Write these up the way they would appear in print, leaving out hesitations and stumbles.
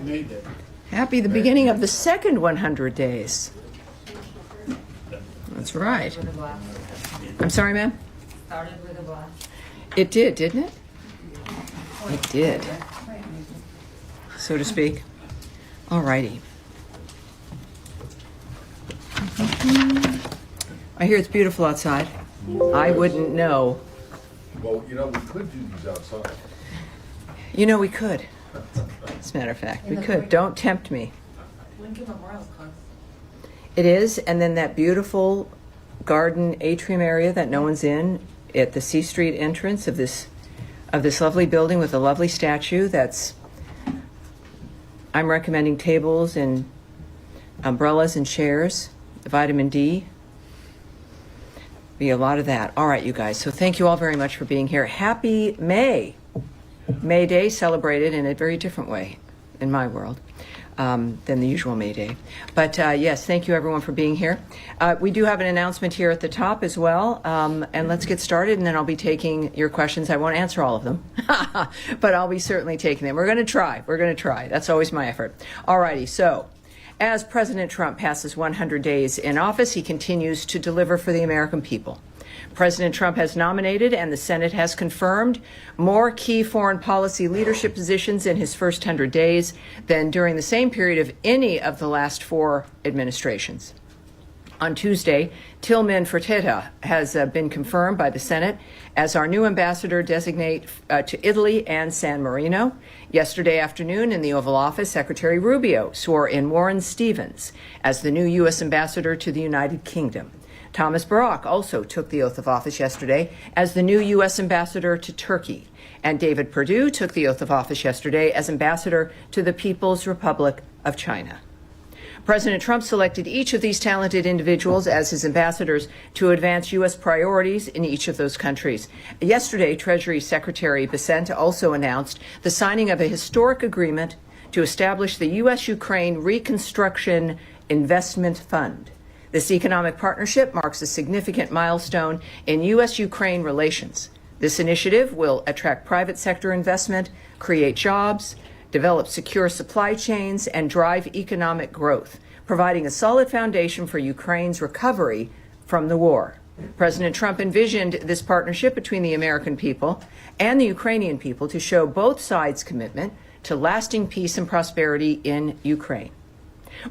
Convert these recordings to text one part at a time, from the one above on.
May Day. Happy the beginning of the second 100 days. That's right. I'm sorry, ma'am? Started with a blast. It did, didn't it? It did, so to speak. All righty. I hear it's beautiful outside. I wouldn't know. Well, we could do these outside. We could. As a matter of fact, we could. Don't tempt me. Lincoln Memorial's close. It is, and then that beautiful garden atrium area that no one's in at the C Street entrance of this lovely building with a lovely statue. I'm recommending tables and umbrellas and chairs, vitamin D. Be a lot of that. All right, you guys. So thank you all very much for being here. Happy May. May Day, celebrated in a very different way in my world than the usual May Day. But yes, thank you everyone for being here. We do have an announcement here at the top as well. And let's get started, and then I'll be taking your questions. I won't answer all of them, but I'll be certainly taking them. We're going to try. That's always my effort. All righty. So as President Trump passes 100 days in office, he continues to deliver for the American people. President Trump has nominated, and the Senate has confirmed, more key foreign policy leadership positions in his first 100 days than during the same period of any of the last 4 administrations. On Tuesday, Tillman Fertitta has been confirmed by the Senate as our new ambassador designate to Italy and San Marino. Yesterday afternoon in the Oval Office, Secretary Rubio swore in Warren Stevens as the new U.S. ambassador to the United Kingdom. Thomas Barak also took the oath of office yesterday as the new U.S. ambassador to Turkey. And David Perdue took the oath of office yesterday as ambassador to the People's Republic of China. President Trump selected each of these talented individuals as his ambassadors to advance U.S. priorities in each of those countries. Yesterday, Treasury Secretary Bessent also announced the signing of a historic agreement to establish the U.S.-Ukraine Reconstruction Investment Fund. This economic partnership marks a significant milestone in U.S.-Ukraine relations. This initiative will attract private sector investment, create jobs, develop secure supply chains, and drive economic growth, providing a solid foundation for Ukraine's recovery from the war. President Trump envisioned this partnership between the American people and the Ukrainian people to show both sides' commitment to lasting peace and prosperity in Ukraine.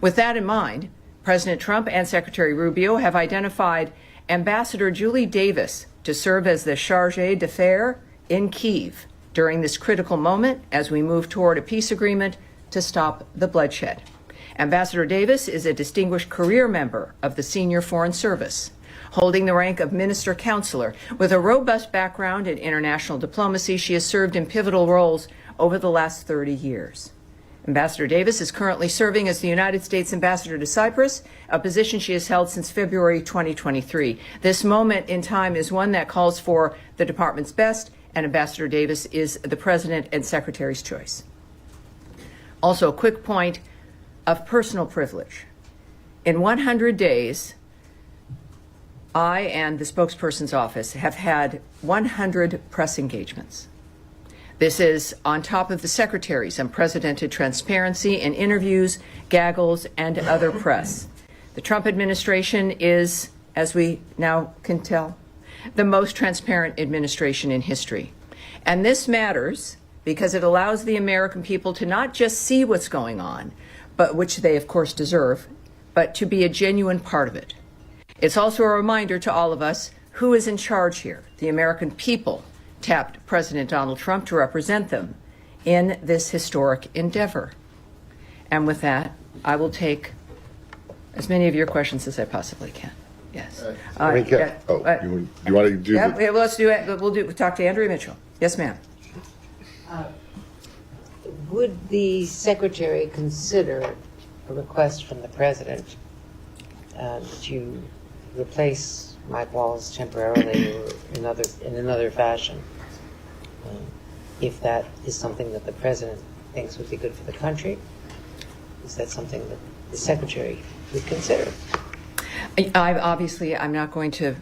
With that in mind, President Trump and Secretary Rubio have identified Ambassador Julie Davis to serve as the chargé d'affaires in Kyiv during this critical moment as we move toward a peace agreement to stop the bloodshed. Ambassador Davis is a distinguished career member of the Senior Foreign Service, holding the rank of Minister Counselor. With a robust background in international diplomacy, she has served in pivotal roles over the last 30 years. Ambassador Davis is currently serving as the United States Ambassador to Cyprus, a position she has held since February 2023. This moment in time is one that calls for the department's best, and Ambassador Davis is the President and Secretary's choice. Also, a quick point of personal privilege. In 100 days, I and the spokesperson's office have had 100 press engagements. This is on top of the Secretary's unprecedented transparency in interviews, gaggles, and other press. The Trump administration is, as we now can tell, the most transparent administration in history. And this matters because it allows the American people to not just see what's going on, but which they of course deserve, but to be a genuine part of it. It's also a reminder to all of us who is in charge here. The American people tapped President Donald Trump to represent them in this historic endeavor. And with that, I will take as many of your questions as I possibly can. Yes. You want to do yeah, well, let's do it. We'll talk to Andrea Mitchell. Yes, ma'am. Would the Secretary consider a request from the President that you replace Mike Walls temporarily or in another fashion, if that is something that the President thinks would be good for the country? Is that something that the Secretary would consider? I'm not going to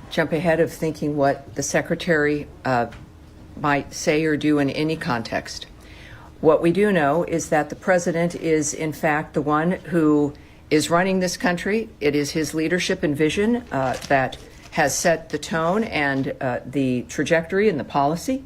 jump ahead of thinking what the Secretary might say or do in any context. What we do know is that the president is, in fact, the one who is running this country. It is his leadership and vision that has set the tone and the trajectory and the policy.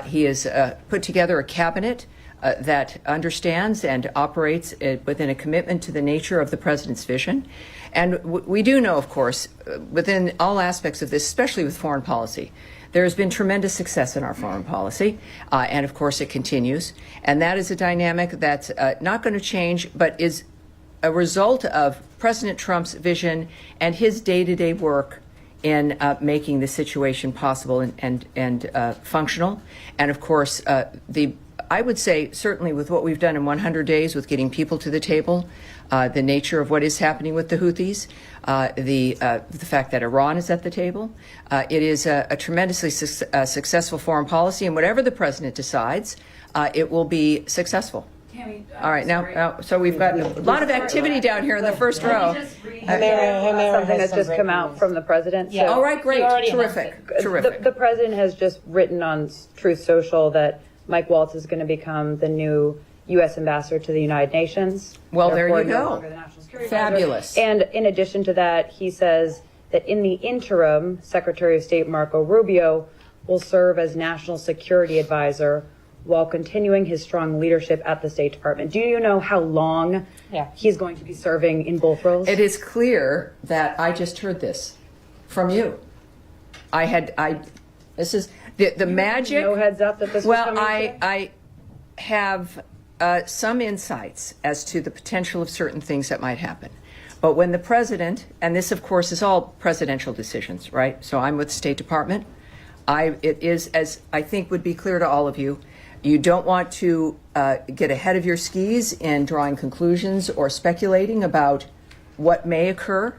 He has put together a cabinet that understands and operates within a commitment to the nature of the president's vision. And we do know, of course, within all aspects of this, especially with foreign policy, there has been tremendous success in our foreign policy, and of course it continues. And that is a dynamic that's not going to change, but is a result of President Trump's vision and his day-to-day work in making the situation possible and functional. And of course, I would say certainly with what we've done in 100 days with getting people to the table, the nature of what is happening with the Houthis, the fact that Iran is at the table, it is a tremendously successful foreign policy, and whatever the president decides, it will be successful. Tammy, All right, now, so we've got a lot of activity down here in the first row. Something that's just come out from the president. Yeah. All right, great, You already terrific. The president has just written on Truth Social that Mike Waltz is going to become the new U.S. ambassador to the United Nations. Well, there Therefore, you no go. longer the National Security Advisor. Fabulous. And in addition to that, he says that in the interim, Secretary of State Marco Rubio will serve as National Security Advisor while continuing his strong leadership at the State Department. Do you know how long he's going to be serving in both roles? It is clear that I just heard this from you. This is the magic. No heads up that this was coming today? I have some insights as to the potential of certain things that might happen. But when the president, and this of course is all presidential decisions, right? So I'm with the State Department. It is, as I think would be clear to all of you, you don't want to get ahead of your skis in drawing conclusions or speculating about what may occur.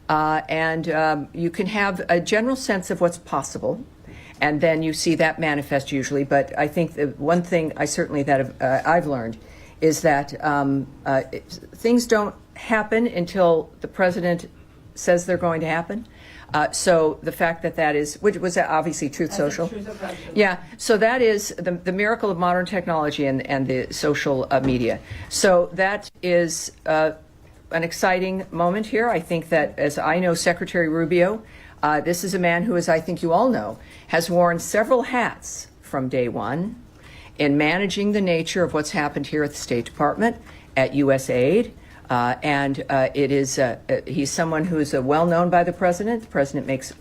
And you can have a general sense of what's possible, and then you see that manifest usually. But I think the one thing I've learned is that things don't happen until the president says they're going to happen. So the fact that is, which was obviously Truth Social. Yeah, so that is the miracle of modern technology and the social media. So that is an exciting moment here. I think that, as I know Secretary Rubio, this is a man who, as I think you all know, has worn several hats from day one in managing the nature of what's happened here at the State Department, at USAID. And it is he's someone who is well known by the president. The president makes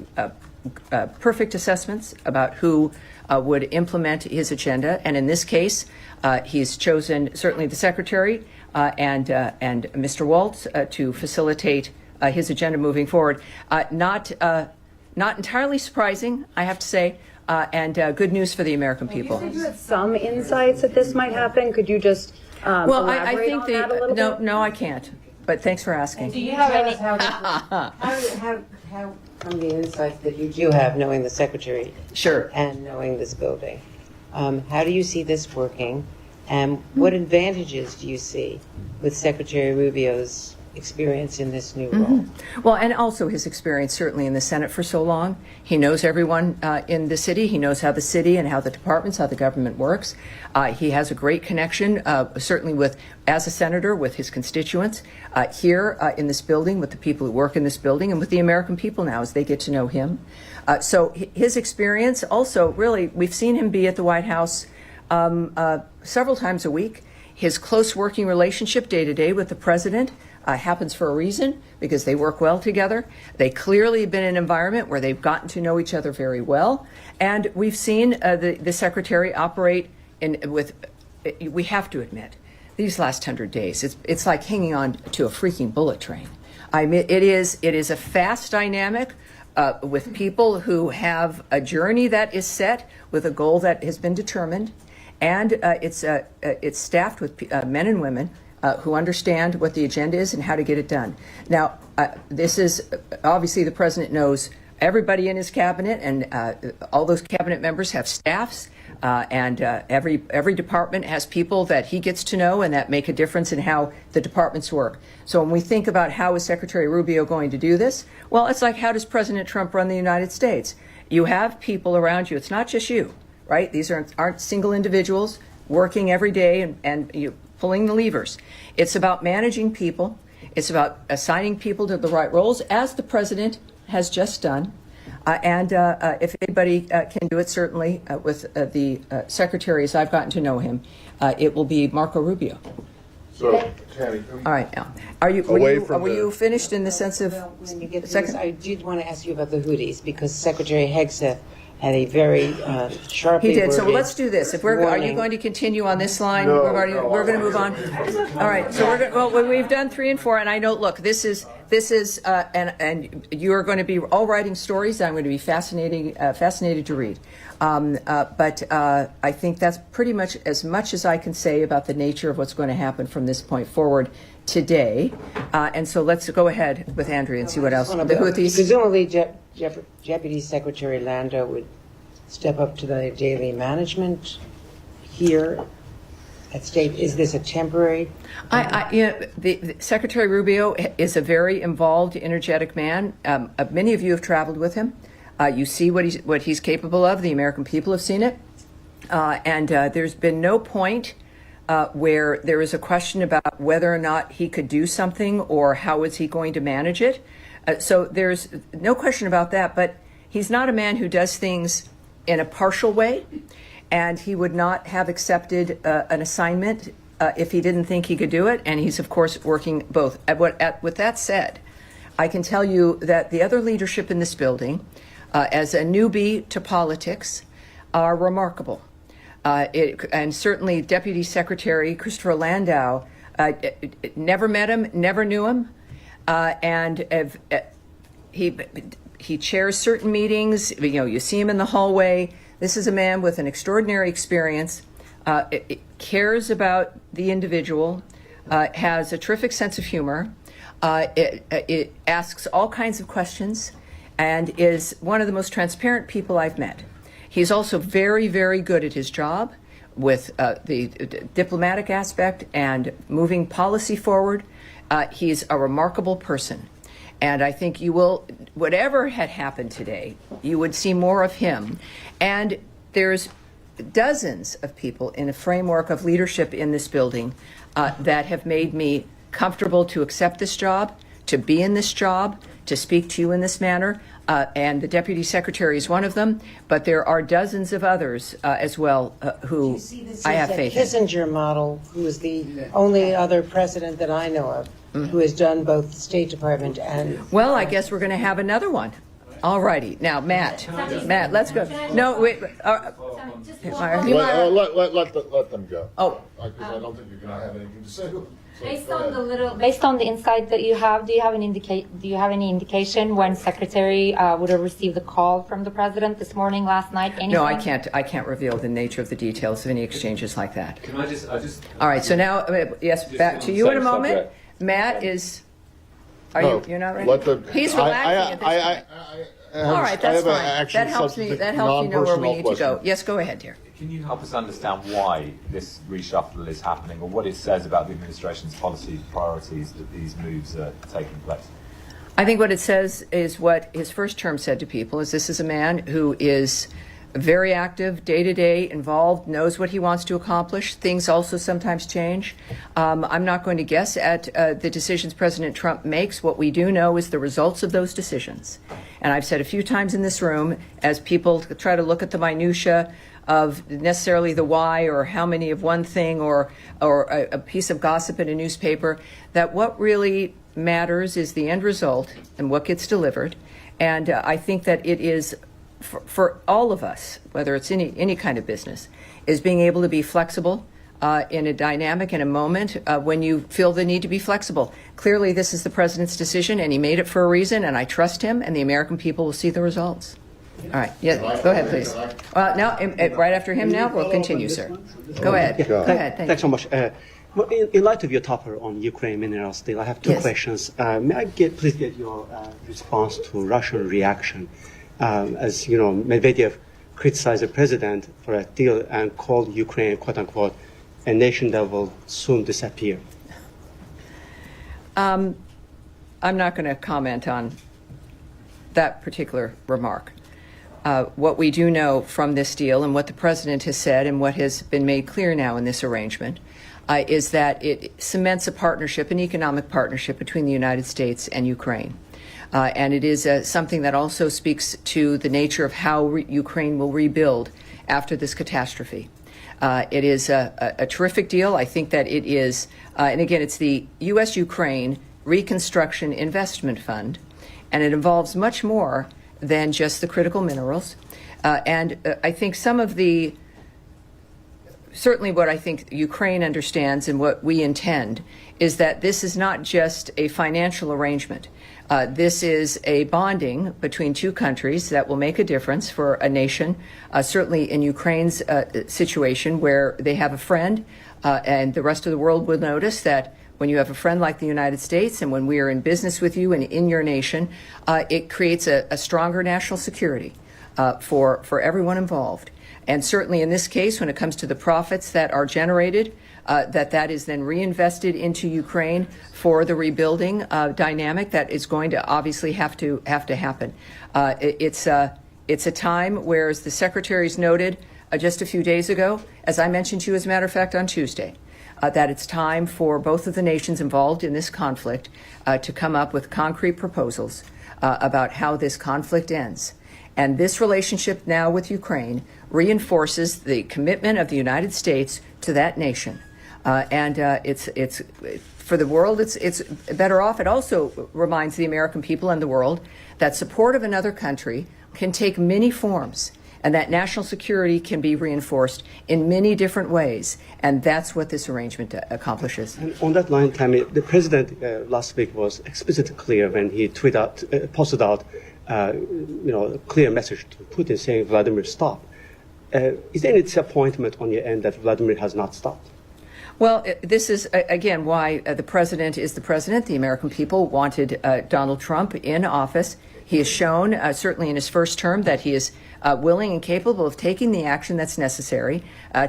perfect assessments about who would implement his agenda. And in this case, he's chosen certainly the secretary and Mr. Waltz to facilitate his agenda moving forward. Not entirely surprising, I have to say, and good news for the American people. You said you had some insights that this might happen. Could you just well, I elaborate think on that a little bit? no, I can't. But thanks for asking. Do you have any? How from the insights that you do have, knowing the secretary Sure. and knowing this building, how do you see this working, and what advantages do you see with Secretary Rubio's experience in this new role? Well, and also his experience certainly in the Senate for so long. He knows everyone in the city. He knows how the city and how the departments, how the government works. He has a great connection, certainly with, as a senator, with his constituents here in this building, with the people who work in this building, and with the American people now as they get to know him. So his experience also, really, we've seen him be at the White House several times a week. His close working relationship day to day with the president happens for a reason, because they work well together. They clearly have been in an environment where they've gotten to know each other very well. And we've seen the secretary operate we have to admit, these last 100 days, it's like hanging on to a freaking bullet train. I mean, it is a fast dynamic with people who have a journey that is set with a goal that has been determined. And it's staffed with men and women who understand what the agenda is and how to get it done. Now, this is obviously the president knows everybody in his cabinet, and all those cabinet members have staffs, and every department has people that he gets to know and that make a difference in how the departments work. So when we think about how is Secretary Rubio going to do this, well, it's like, how does President Trump run the United States? You have people around you. It's not just you, right? These aren't single individuals. working every day and you pulling the levers. It's about managing people. It's about assigning people to the right roles, as the president has just done. And if anybody can do it, certainly with the secretaries, I've gotten to know him, it will be Marco Rubio. So, Tammy, All right, now, were you finished in the sense of When you get to second? this, I did want to ask you about the Houthis, because Secretary Hegseth had a very sharply He did. So worded let's do this. If are you warning. going to continue on this line? No, we're going to move on. All right. So we've done 3 and 4, and I know. Look, this is and you are going to be all writing stories. I'm going to be fascinated to read. But I think that's pretty much as I can say about the nature of what's going to happen from this point forward today. And so let's go ahead with Andrea and see what else. The Houthis. Presumably, Deputy Secretary Lando would step up to the daily management here at State. Is this a temporary? The Secretary Rubio is a very involved, energetic man. Many of you have traveled with him. You see what he's capable of. The American people have seen it. And there's been no point where there is a question about whether or not he could do something or how is he going to manage it. So there's no question about that. But he's not a man who does things in a partial way. And he would not have accepted an assignment if he didn't think he could do it. And he's, of course, working both. With that said, I can tell you that the other leadership in this building, as a newbie to politics, are remarkable. And certainly Deputy Secretary Christopher Landau, never met him, never knew him. And he chairs certain meetings. You see him in the hallway. This is a man with an extraordinary experience, cares about the individual, has a terrific sense of humor, it asks all kinds of questions, and is one of the most transparent people I've met. He's also very, very good at his job with the diplomatic aspect and moving policy forward. He's a remarkable person. And I think you will, whatever had happened today, you would see more of him. And there's dozens of people in a framework of leadership in this building that have made me comfortable to accept this job, to be in this job, to speak to you in this manner. And the Deputy Secretary is one of them, but there are dozens of others as well who I have faith in. Kissinger model, who is the only other president that I know of who has done both the State Department and... Well, I guess we're going to have another one. All righty. Now, Matt, let's go. No, wait. let them go. Oh. Because I don't think you're going to have anything to say. Based on the insight that you have, do you have any indication when Secretary would have received the call from the president this morning, last night? Anything? No, I can't reveal the nature of the details of any exchanges like that. Can I just All right. So now, yes, back to you in a moment. Subject. Matt is. You're not ready? He's relaxing at this point. All right, that's fine. That helps me know where we need to go. Yes, go ahead, dear. Can you help us understand why this reshuffle is happening, or what it says about the administration's policy priorities that these moves are taking place? I think what it says is what his first term said to people, is this is a man who is very active, day-to-day, involved, knows what he wants to accomplish. Things also sometimes change. I'm not going to guess at the decisions President Trump makes. What we do know is the results of those decisions. And I've said a few times in this room, as people try to look at the minutia of necessarily the why or how many of one thing or a piece of gossip in a newspaper, that what really matters is the end result and what gets delivered. And I think that it is for all of us, whether it's any kind of business, is being able to be flexible in a dynamic, in a moment when you feel the need to be flexible. Clearly, this is the president's decision, and he made it for a reason, and I trust him, and the American people will see the results. All right. Yeah, go ahead, please. Now, right after him now, we'll continue, sir. Go ahead. Yeah, Go ahead. Thanks so much. In light of your topper on Ukraine minerals deal, I have two questions. May I please get your response to Russian reaction? As you know, Medvedev criticized the president for a deal and called Ukraine, quote unquote, a nation that will soon disappear. I'm not going to comment on that particular remark. what we do know from this deal and what the president has said and what has been made clear now in this arrangement is that it cements a partnership, an economic partnership between the United States and Ukraine. And it is something that also speaks to the nature of how Ukraine will rebuild after this catastrophe. It is a terrific deal. I think that it is, and again, it's the U.S.-Ukraine Reconstruction Investment Fund, and it involves much more than just the critical minerals. And I think some of the, certainly what I think Ukraine understands and what we intend is that this is not just a financial arrangement. This is a bonding between two countries that will make a difference for a nation, certainly in Ukraine's situation where they have a friend, and the rest of the world will notice that when you have a friend like the United States and when we are in business with you and in your nation, it creates a stronger national security for everyone involved. And certainly in this case, when it comes to the profits that are generated, that is then reinvested into Ukraine for the rebuilding dynamic that is going to obviously have to happen. It's a time where, as the secretaries noted just a few days ago, as I mentioned to you, as a matter of fact, on Tuesday, that it's time for both of the nations involved in this conflict to come up with concrete proposals about how this conflict ends. And this relationship now with Ukraine reinforces the commitment of the United States to that nation. And it's for the world, it's better off. It also reminds the American people and the world that support of another country can take many forms, and that national security can be reinforced in many different ways. And that's what this arrangement accomplishes. And on that line, Tammy, the president last week was explicitly clear when he posted out a clear message to Putin saying, Vladimir, stop. Is there any disappointment on your end that Vladimir has not stopped? Well, this is, again, why the president is the president. The American people wanted Donald Trump in office. He has shown, certainly in his first term, that he is willing and capable of taking the action that's necessary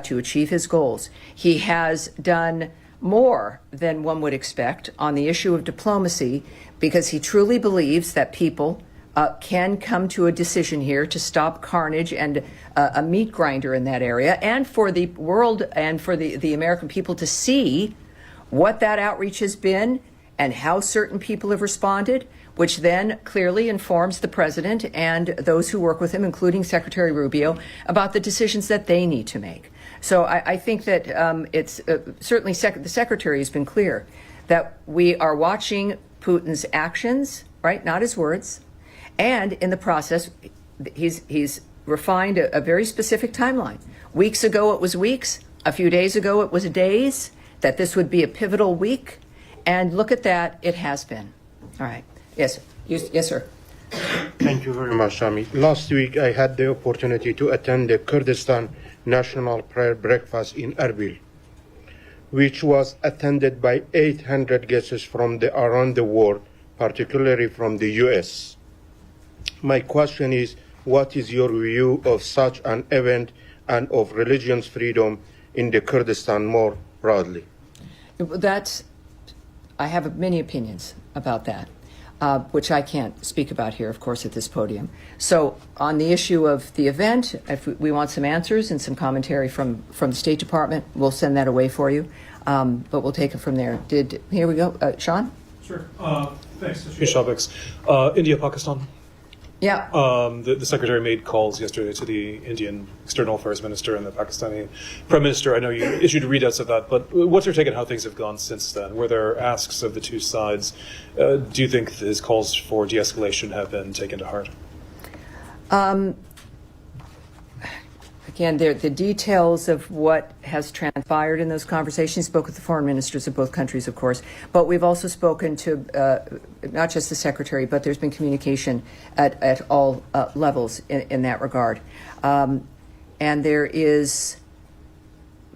to achieve his goals. He has done more than one would expect on the issue of diplomacy because he truly believes that people can come to a decision here to stop carnage and a meat grinder in that area, and for the world and for the American people to see what that outreach has been and how certain people have responded, which then clearly informs the president and those who work with him, including Secretary Rubio, about the decisions that they need to make. So I think that it's certainly the secretary has been clear that we are watching Putin's actions, right, not his words. And in the process, he's refined a very specific timeline. Weeks ago, it was weeks. A few days ago, it was days, that this would be a pivotal week. And look at that, it has been. All right. Yes, yes, sir. Thank you very much, Sami. Last week, I had the opportunity to attend the Kurdistan National Prayer Breakfast in Erbil, which was attended by 800 guests from around the world, particularly from the U.S. My question is, what is your view of such an event and of religion's freedom in the Kurdistan more broadly? I have many opinions about that, which I can't speak about here, of course, at this podium. So on the issue of the event, if we want some answers and some commentary from the State Department, we'll send that away for you, but we'll take it from there. Here we go. Sean? Sure. Thanks. A few topics. India, Pakistan. Yeah. The secretary made calls yesterday to the Indian External Affairs Minister and the Pakistani Prime Minister. I know you issued readouts of that, but what's your take on how things have gone since then? Were there asks of the two sides? Do you think his calls for de-escalation have been taken to heart? Again, the details of what has transpired in those conversations, spoke with the foreign ministers of both countries, of course, but we've also spoken to not just the secretary, but there's been communication at all levels in that regard. And there is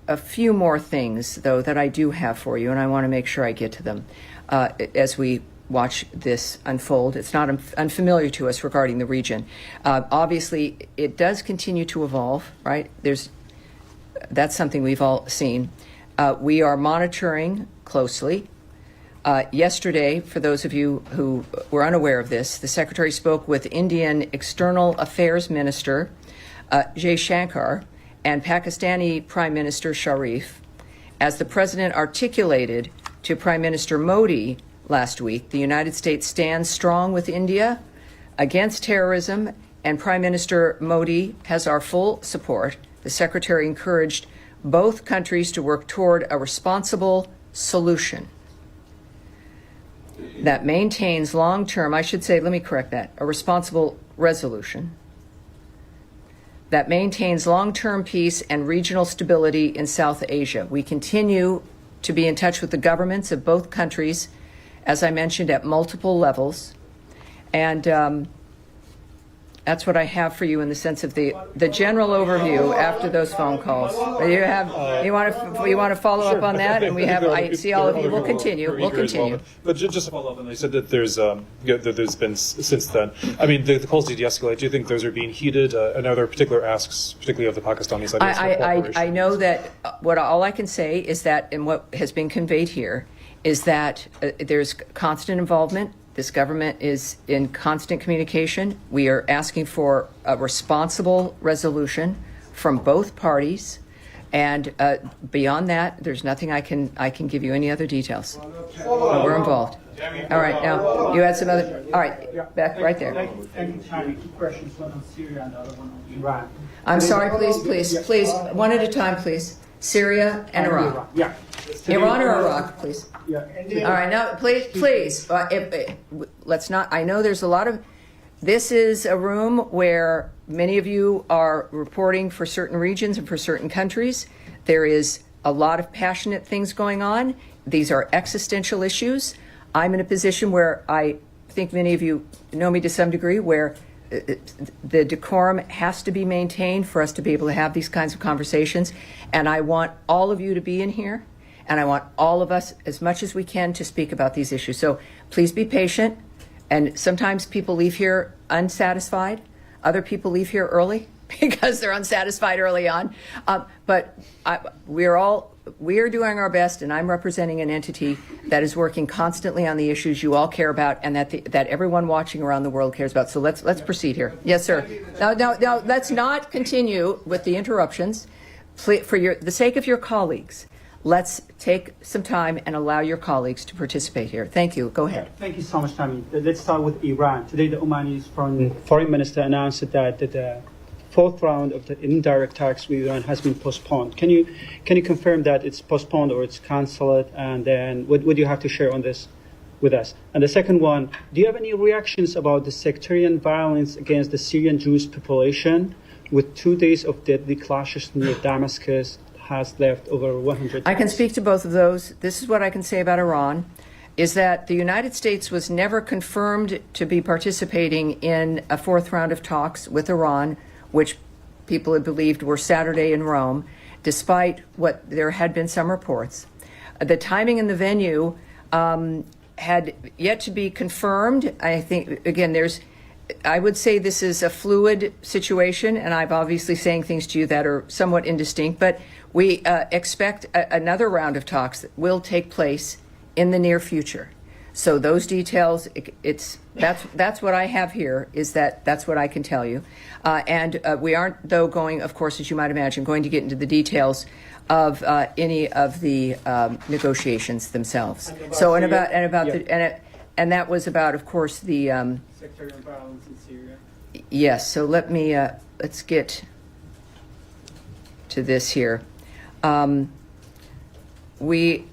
a few more things, though, that I do have for you, and I want to make sure I get to them as we watch this unfold. It's not unfamiliar to us regarding the region. Obviously, it does continue to evolve, right? That's something we've all seen. We are monitoring closely Yesterday, for those of you who were unaware of this, the Secretary spoke with Indian External Affairs Minister Jay Shankar and Pakistani Prime Minister Sharif. As the President articulated to Prime Minister Modi last week, the United States stands strong with India against terrorism, and Prime Minister Modi has our full support. The Secretary encouraged both countries to work toward a responsible solution that maintains long-term, I should say, let me correct that, a responsible resolution that maintains long-term peace and regional stability in South Asia. We continue to be in touch with the governments of both countries, as I mentioned, at multiple levels. And that's what I have for you in the sense of the general overview after those phone calls. You want to follow up on that? And we have, I see all of you. We'll continue. We'll continue. But just to follow up, and they said that there's been since then. I mean, the calls to de-escalate. Do you think those are being heeded? And are there particular asks, particularly of the Pakistani side? I know that all I can say is that, and what has been conveyed here, is that there's constant involvement. This government is in constant communication. We are asking for a responsible resolution from both parties, and beyond that, there's nothing I can give you any other details. But we're involved. All right, now you had some other. All right, back right there. Thank you, China. Two questions, one on Syria and the other one on Iran. I'm sorry, please, one at a time, please. Syria and Iraq. Yeah. Iran or Iraq, please. Yeah. All right, now, please, let's not, I know there's a lot of, this is a room where many of you are reporting for certain regions and for certain countries. There is a lot of passionate things going on. These are existential issues. I'm in a position where I think many of you know me to some degree, where the decorum has to be maintained for us to be able to have these kinds of conversations. And I want all of you to be in here. And I want all of us, as much as we can, to speak about these issues. So please be patient. And sometimes people leave here unsatisfied. Other people leave here early because they're unsatisfied early on. But we are doing our best, and I'm representing an entity that is working constantly on the issues you all care about, and that everyone watching around the world cares about. So let's proceed here. Yes, sir. Now, let's not continue with the interruptions. For the sake of your colleagues, let's take some time and allow your colleagues to participate here. Thank you. Go ahead. Thank you so much, Tammy. Let's start with Iran. Today, the Omani foreign minister announced that the fourth round of the indirect talks with Iran has been postponed. Can you confirm that it's postponed or it's cancelled? And then what do you have to share on this with us? And the second one, do you have any reactions about the sectarian violence against the Syrian Jewish population, with 2 days of deadly clashes near Damascus? Has left over 100. I can speak to both of those. This is what I can say about Iran, is that the United States was never confirmed to be participating in a fourth round of talks with Iran, which people had believed were Saturday in Rome, despite what there had been some reports. The timing and the venue had yet to be confirmed. I think, again, I would say this is a fluid situation, and I'm obviously saying things to you that are somewhat indistinct, but we expect another round of talks that will take place in the near future. So those details, that's what I have here, is that's what I can tell you. And we aren't, though, going, of course, as you might imagine, going to get into the details of any of the negotiations themselves. So and that was about, of course, the sectarian violence in Syria. Yes. So let's get to this here. We,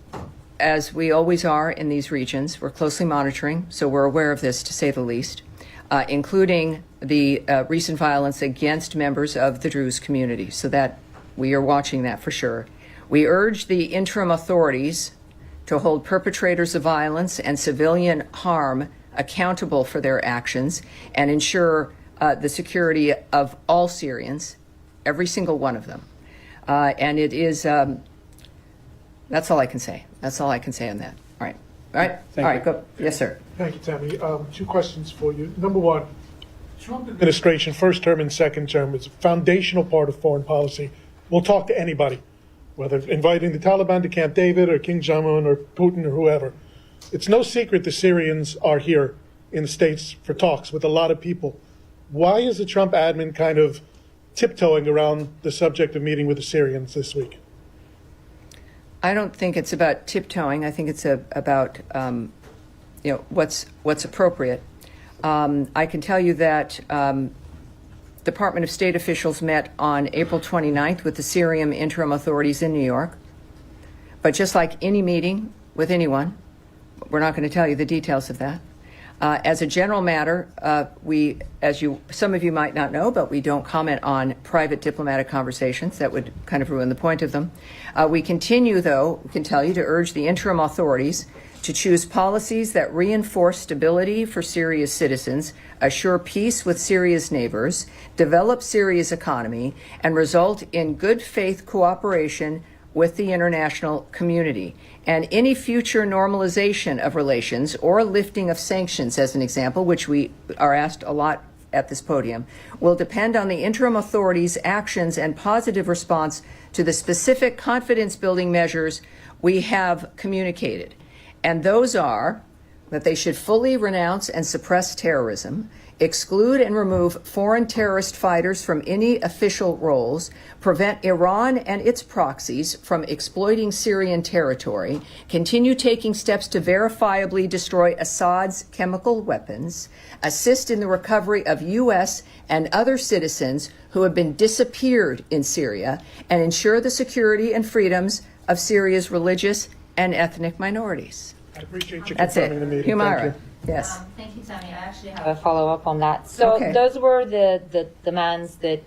as we always are in these regions, we're closely monitoring, so we're aware of this, to say the least, including the recent violence against members of the Druze community. So that we are watching that for sure. We urge the interim authorities to hold perpetrators of violence and civilian harm accountable for their actions and ensure the security of all Syrians, every single one of them. And it is, that's all I can say. That's all I can say on that. All right. Go. Yes, sir. Thank you, Tammy. Two questions for you. Number one, Trump administration, first term and second term, is a foundational part of foreign policy. We'll talk to anybody, whether inviting the Taliban to Camp David or Kim Jong-un or Putin or whoever. It's no secret the Syrians are here in the States for talks with a lot of people. Why is the Trump admin kind of tiptoeing around the subject of meeting with the Syrians this week? I don't think it's about tiptoeing. I think it's about what's appropriate. I can tell you that Department of State officials met on April 29th with the Syrian interim authorities in New York. But just like any meeting with anyone, we're not going to tell you the details of that. As a general matter, some of you might not know, but we don't comment on private diplomatic conversations. That would kind of ruin the point of them. We continue, though, we can tell you, to urge the interim authorities to choose policies that reinforce stability for Syria's citizens, assure peace with Syria's neighbors, develop Syria's economy, and result in good faith cooperation with the international community. And any future normalization of relations or lifting of sanctions, as an example, which we are asked a lot at this podium, will depend on the interim authorities' actions and positive response to the specific confidence-building measures we have communicated. And those are that they should fully renounce and suppress terrorism, exclude and remove foreign terrorist fighters from any official roles, prevent Iran and its proxies from exploiting Syrian territory, continue taking steps to verifiably destroy Assad's chemical weapons, assist in the recovery of U.S. and other citizens who have been disappeared in Syria, and ensure the security and freedoms of Syria's religious and ethnic minorities. I appreciate you That's it. confirming the meeting. Thank Humaira. you. Yes. Thank you, Tammy. I actually have a follow-up on that. So Okay. those were the demands that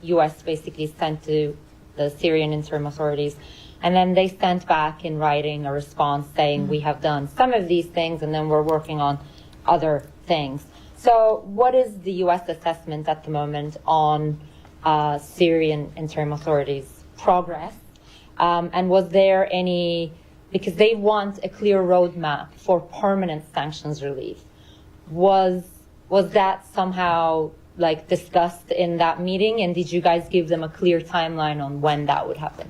U.S. basically sent to the Syrian interim authorities. And then they sent back in writing a response saying, we have done some of these things, and then we're working on other things. So what is the U.S. assessment at the moment on Syrian interim authorities' progress? And was there any... because they want a clear roadmap for permanent sanctions relief. Was that somehow like discussed in that meeting, and did you guys give them a clear timeline on when that would happen?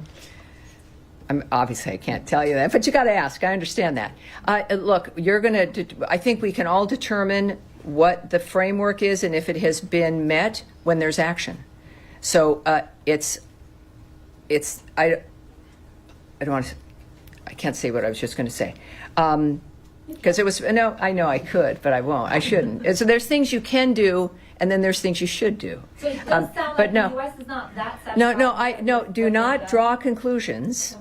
Obviously, I can't tell you that, but you got to ask. I understand that. Look, I think we can all determine what the framework is and if it has been met when there's action. So I don't want to. I can't say what I was just going to say. Because I know I could, but I won't. I shouldn't. So there's things you can do, and then there's things you should do. So it does sound like the U.S. is not that satisfied. Do not draw conclusions,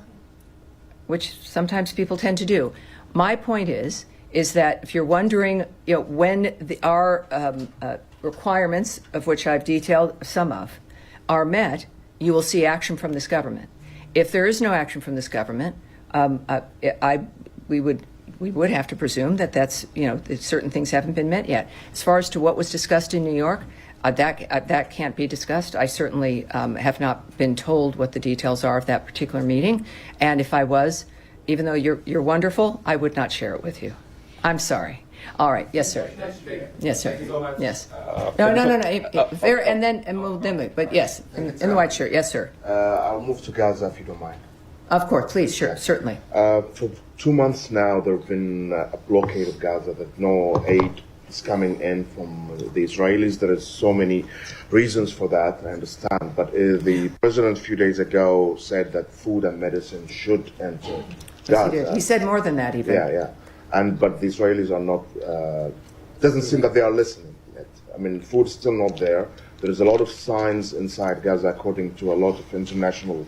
which sometimes people tend to do. My point is that if you're wondering, when our requirements, of which I've detailed some of, are met, you will see action from this government. If there is no action from this government, we would have to presume that that certain things haven't been met yet. As far as to what was discussed in New York, that can't be discussed. I certainly have not been told what the details are of that particular meeting, and if I was, even though you're wonderful, I would not share it with you. I'm sorry. All right. Yes, sir. Yes, sir. Yes. No. But yes, in the white shirt. Yes, sir. I'll move to Gaza if you don't mind. Of course, please, sure, certainly. For 2 months now, there have been a blockade of Gaza, that no aid is coming in from the Israelis. There is so many reasons for that, I understand. But the president a few days ago said that food and medicine should enter Gaza. Yes, he did. He said more than that, even. Yeah. But the Israelis are not, doesn't seem that they are listening yet. I mean, food is still not there. There is a lot of signs inside Gaza, according to a lot of international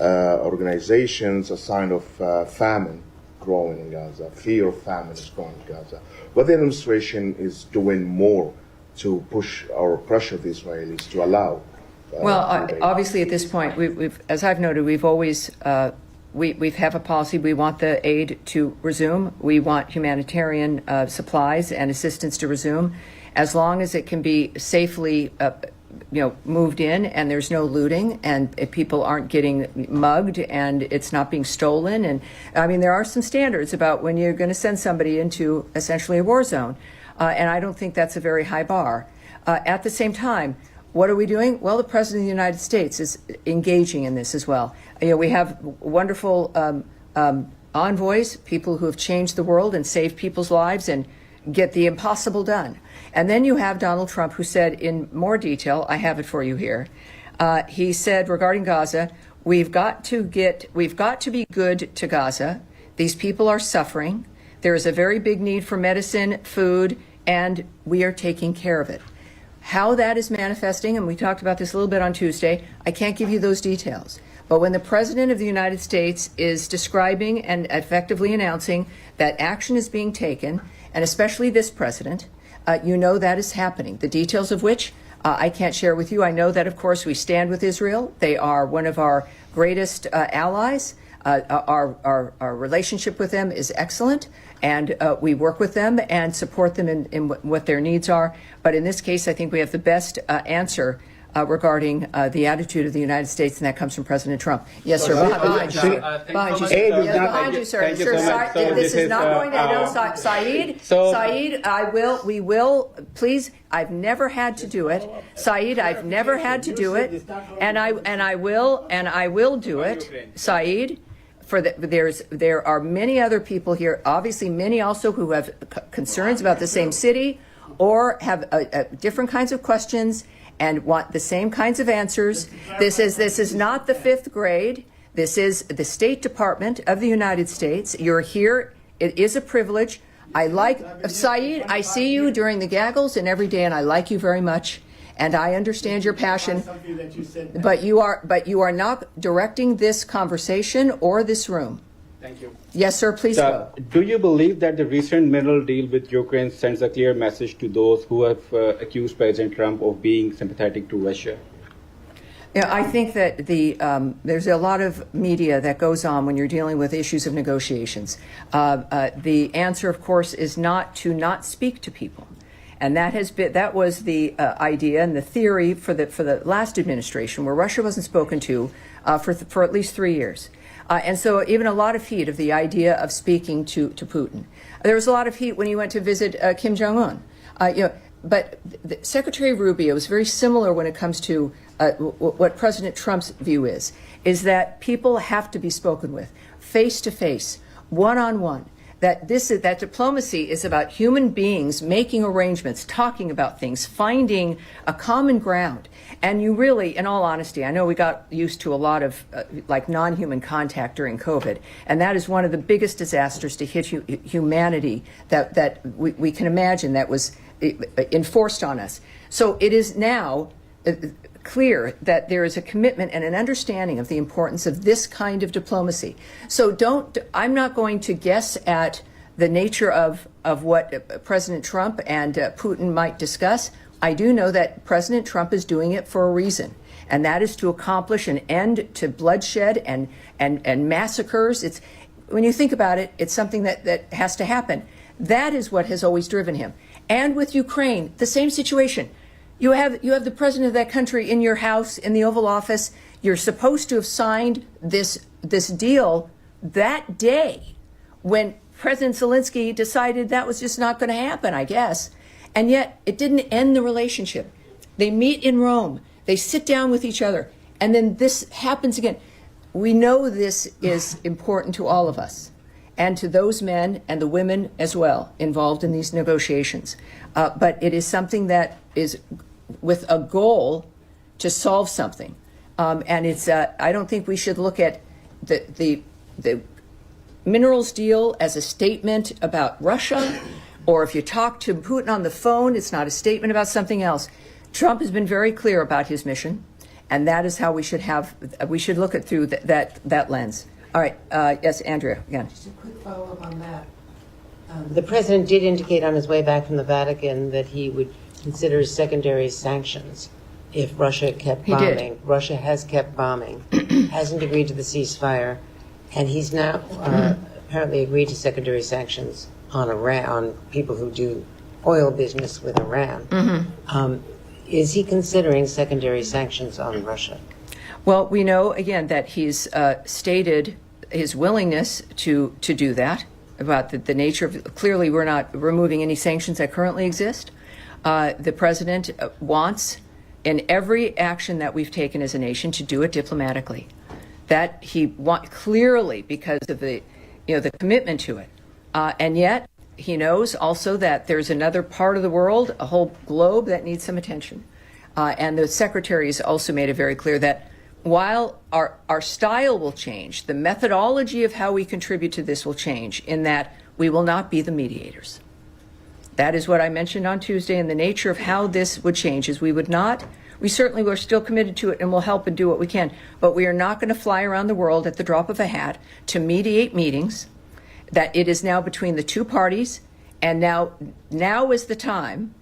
organizations, a sign of famine growing in Gaza, fear of famine is growing in Gaza. But the administration is doing more to push or pressure the Israelis to allow. Obviously at this point, we've, as I've noted, we've always, we have a policy. We want the aid to resume. We want humanitarian supplies and assistance to resume, as long as it can be safely moved in and there's no looting and people aren't getting mugged and it's not being stolen. And I mean, there are some standards about when you're going to send somebody into essentially a war zone. And I don't think that's a very high bar. At the same time, what are we doing? Well, the President of the United States is engaging in this as well. We have wonderful envoys, people who have changed the world and saved people's lives and get the impossible done. And then you have Donald Trump, who said in more detail, I have it for you here, he said regarding Gaza, we've got to be good to Gaza. These people are suffering. There is a very big need for medicine, food, and we are taking care of it. How that is manifesting, and we talked about this a little bit on Tuesday, I can't give you those details. But when the President of the United States is describing and effectively announcing that action is being taken, and especially this president, you know that is happening. The details of which I can't share with you. I know that, of course, we stand with Israel. They are one of our greatest allies. Our relationship with them is excellent, and we work with them and support them in what their needs are. But in this case, I think we have the best answer regarding the attitude of the United States, and that comes from President Trump. Yes, sir. Behind you, sir. Behind you, sir. Yes, behind you, sir. Sir, this is not going to Saeed. Saeed, we will, please, I've never had to do it. Saeed, I've never had to do it, and I will do it. Saeed, there are many other people here, obviously many also who have concerns about the same city or have different kinds of questions and want the same kinds of answers. This is not the fifth grade. This is the State Department of the United States. You're here. It is a privilege. I like Saeed. I see you during the gaggles and every day, and I like you very much. And I understand your passion, but you are not directing this conversation or this room. Thank you. Yes, sir, please go. Do you believe that the recent mineral deal with Ukraine sends a clear message to those who have accused President Trump of being sympathetic to Russia? Yeah, I think that there's a lot of media that goes on when you're dealing with issues of negotiations. The answer, of course, is not to not speak to people. And that was the idea and the theory for the last administration, where Russia wasn't spoken to for at least 3 years. And so even a lot of heat of the idea of speaking to Putin. There was a lot of heat when he went to visit Kim Jong-un. But Secretary Rubio is very similar when it comes to what President Trump's view is that people have to be spoken with, face to face, one-on-one. That diplomacy is about human beings making arrangements, talking about things, finding a common ground. And you really, in all honesty, I know we got used to a lot of non-human contact during COVID, and that is one of the biggest disasters to hit humanity that we can imagine that was enforced on us. So it is now clear that there is a commitment and an understanding of the importance of this kind of diplomacy. So I'm not going to guess at the nature of what President Trump and Putin might discuss. I do know that President Trump is doing it for a reason, and that is to accomplish an end to bloodshed and massacres. When you think about it, it's something that has to happen. That is what has always driven him. And with Ukraine, the same situation. You have the president of that country in your house in the Oval Office. You're supposed to have signed this deal that day when President Zelensky decided that was just not going to happen, I guess. And yet it didn't end the relationship. They meet in Rome. They sit down with each other. And then this happens again. We know this is important to all of us and to those men and the women as well involved in these negotiations. But it is something that is with a goal to solve something. And I don't think we should look at the minerals deal as a statement about Russia, or if you talk to Putin on the phone, it's not a statement about something else. Trump has been very clear about his mission, and that is how we should look at through that lens. All right, yes, Andrea, again. Just a quick follow-up on that. The president did indicate on his way back from the Vatican that he would consider secondary sanctions if Russia kept bombing. Did. Russia has kept bombing, hasn't agreed to the ceasefire, and he's now apparently agreed to secondary sanctions on Iran, on people who do oil business with Iran. Mm-hmm. Is he considering secondary sanctions on Russia? Well, we know, again, that he's stated his willingness to do that, about the nature of, clearly we're not removing any sanctions that currently exist. The president wants, in every action that we've taken as a nation, to do it diplomatically. That he clearly, because of the the commitment to it. And yet, he knows also that there's another part of the world, a whole globe that needs some attention. And the Secretary has also made it very clear that while our style will change, the methodology of how we contribute to this will change, in that we will not be the mediators. That is what I mentioned on Tuesday, and the nature of how this would change is we certainly were still committed to it and will help and do what we can, but we are not going to fly around the world at the drop of a hat to mediate meetings. That it is now between the two parties, and now is the time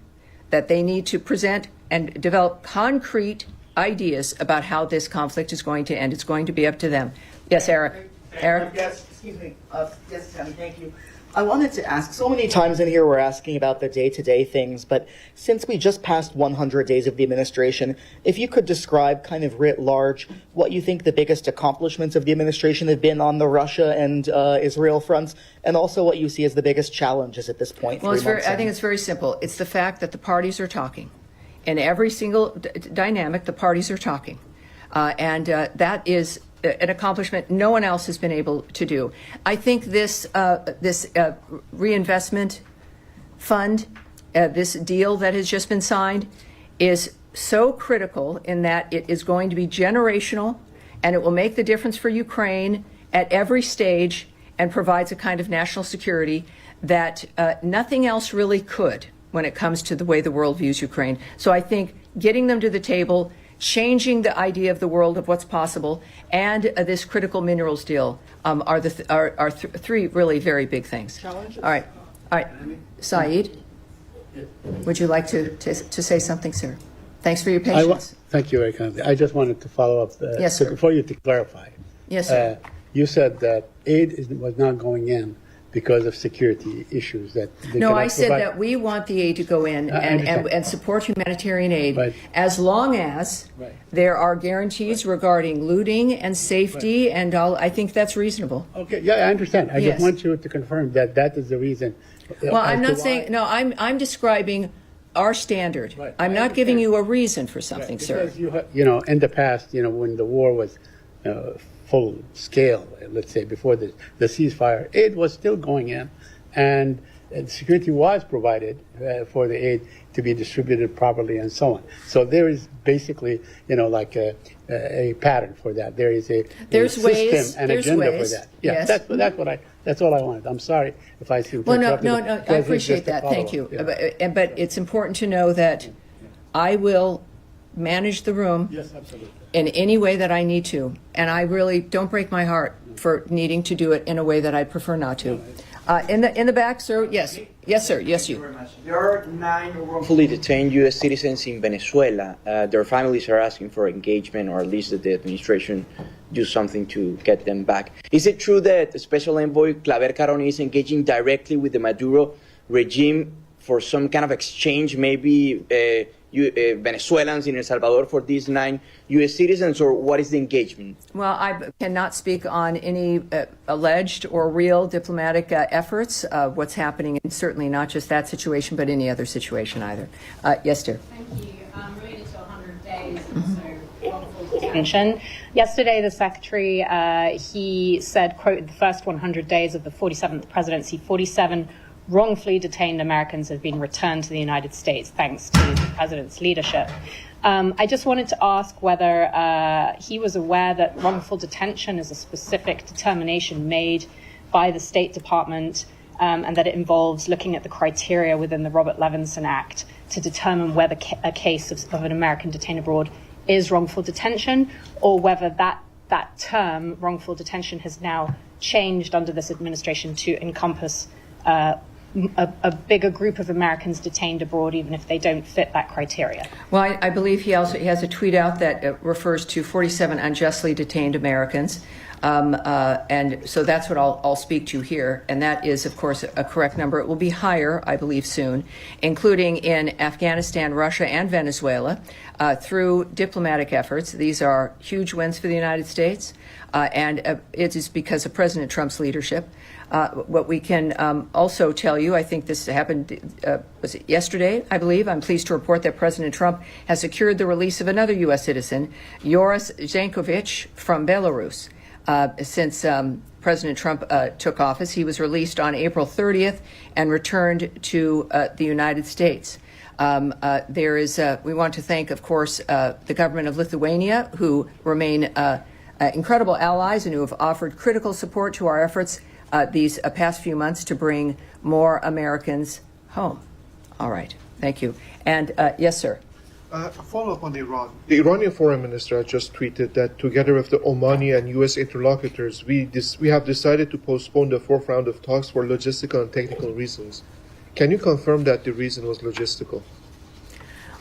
that they need to present and develop concrete ideas about how this conflict is going to end. It's going to be up to them. Yes, Eric. Eric? Yes, excuse me. Yes, Tammy, thank you. I wanted to ask, so many times in here we're asking about the day-to-day things, but since we just passed 100 days of the administration, if you could describe kind of writ large what you think the biggest accomplishments of the administration have been on the Russia and Israel fronts, and also what you see as the biggest challenges at this point. Well, I think it's very simple. It's the fact that the parties are talking. In every single dynamic, the parties are talking. And that is an accomplishment no one else has been able to do. I think this reinvestment fund, this deal that has just been signed, is so critical in that it is going to be generational, and it will make the difference for Ukraine at every stage, and provides a kind of national security that nothing else really could when it comes to the way the world views Ukraine. So I think getting them to the table, changing the idea of the world of what's possible, and this critical minerals deal are three really very big things. Challenges? All right. Saeed, would you like to say something, sir? Thanks for your patience. Thank you, Eric. I just wanted to follow up yes, sir. For you to clarify. Yes, sir. You said that aid was not going in because of security issues that they No, cannot I said provide. that we want the aid to go in and support humanitarian aid, Right. as long as Right. there are guarantees regarding looting and safety, and all. I think that's reasonable. Okay, yeah, I understand. I Yes. just want you to confirm that that is the reason. Well, I'm not saying, no, I'm describing our standard. Right. I'm not giving you a reason for something, sir. Because in the past, when the war was full scale, let's say before the ceasefire, aid was still going in, and security was provided for the aid to be distributed properly and so on. So there is basically, like a pattern for that. There is a system and agenda for that. Yeah, yes. That's all I wanted. I'm sorry if I seem to Well, no, interrupt you, I appreciate that. Thank you. Yeah. But it's important to know that I will manage the room Yes, absolutely. in any way that I need to. And I really don't break my heart for needing to do it in a way that I prefer not to. In the back, sir? Yes. Yes, sir. Yes, you. There are 9 wrongfully detained U.S. citizens in Venezuela. Their families are asking for engagement, or at least that the administration do something to get them back. Is it true that Special Envoy Claver Caroni is engaging directly with the Maduro regime for some kind of exchange, maybe Venezuelans in El Salvador for these 9 U.S. citizens, or what is the engagement? Well, I cannot speak on any alleged or real diplomatic efforts of what's happening, and certainly not just that situation, but any other situation either. Yes, dear. Thank you. Related to 100 days, so wrongful detention. Yesterday, the Secretary, he said, quote, the first 100 days of the 47th presidency, 47 wrongfully detained Americans have been returned to the United States thanks to the president's leadership. I just wanted to ask whether he was aware that wrongful detention is a specific determination made by the State Department, and that it involves looking at the criteria within the Robert Levinson Act to determine whether a case of an American detained abroad is wrongful detention, or whether that term, wrongful detention, has now changed under this administration to encompass a bigger group of Americans detained abroad, even if they don't fit that criteria. Well, I believe he has a tweet out that refers to 47 unjustly detained Americans. And so that's what I'll speak to here. And that is, of course, a correct number. It will be higher, I believe, soon, including in Afghanistan, Russia, and Venezuela, through diplomatic efforts. These are huge wins for the United States. And it is because of President Trump's leadership. What we can also tell you, I think this happened, was it yesterday, I believe? I'm pleased to report that President Trump has secured the release of another U.S. citizen, Yoris Zankovich, from Belarus. Since President Trump took office. He was released on April 30th and returned to the United States. We want to thank, of course, the government of Lithuania, who remain incredible allies and who have offered critical support to our efforts these past few months to bring more Americans home. All right. Thank you. And yes, sir. A follow-up on Iran. The Iranian foreign minister has just tweeted that together with the Omani and U.S. interlocutors, we have decided to postpone the fourth round of talks for logistical and technical reasons. Can you confirm that the reason was logistical?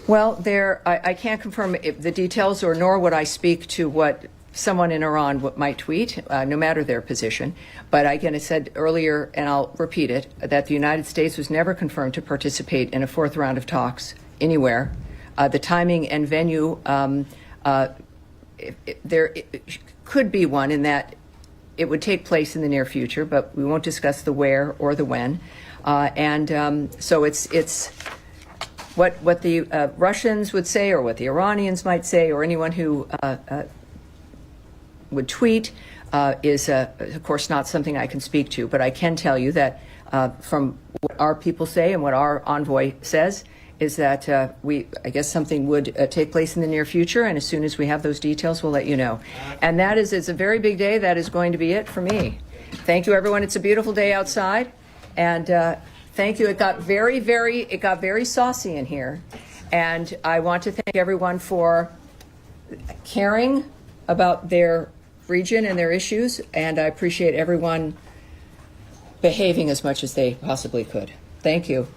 Well, I can't confirm the details, or nor would I speak to what someone in Iran might tweet, no matter their position. But again, I said earlier, and I'll repeat it, that the United States was never confirmed to participate in a fourth round of talks anywhere. The timing and venue, there could be one in that it would take place in the near future, but we won't discuss the where or the when. So it's what the Russians would say, or what the Iranians might say, or anyone who would tweet is, of course, not something I can speak to. But I can tell you that from what our people say and what our envoy says is that I guess something would take place in the near future, and as soon as we have those details, we'll let you know. And it's a very big day. That is going to be it for me. Thank you, everyone. It's a beautiful day outside, and thank you. It got very saucy in here, and I want to thank everyone for caring about their region and their issues, and I appreciate everyone behaving as much as they possibly could. Thank you.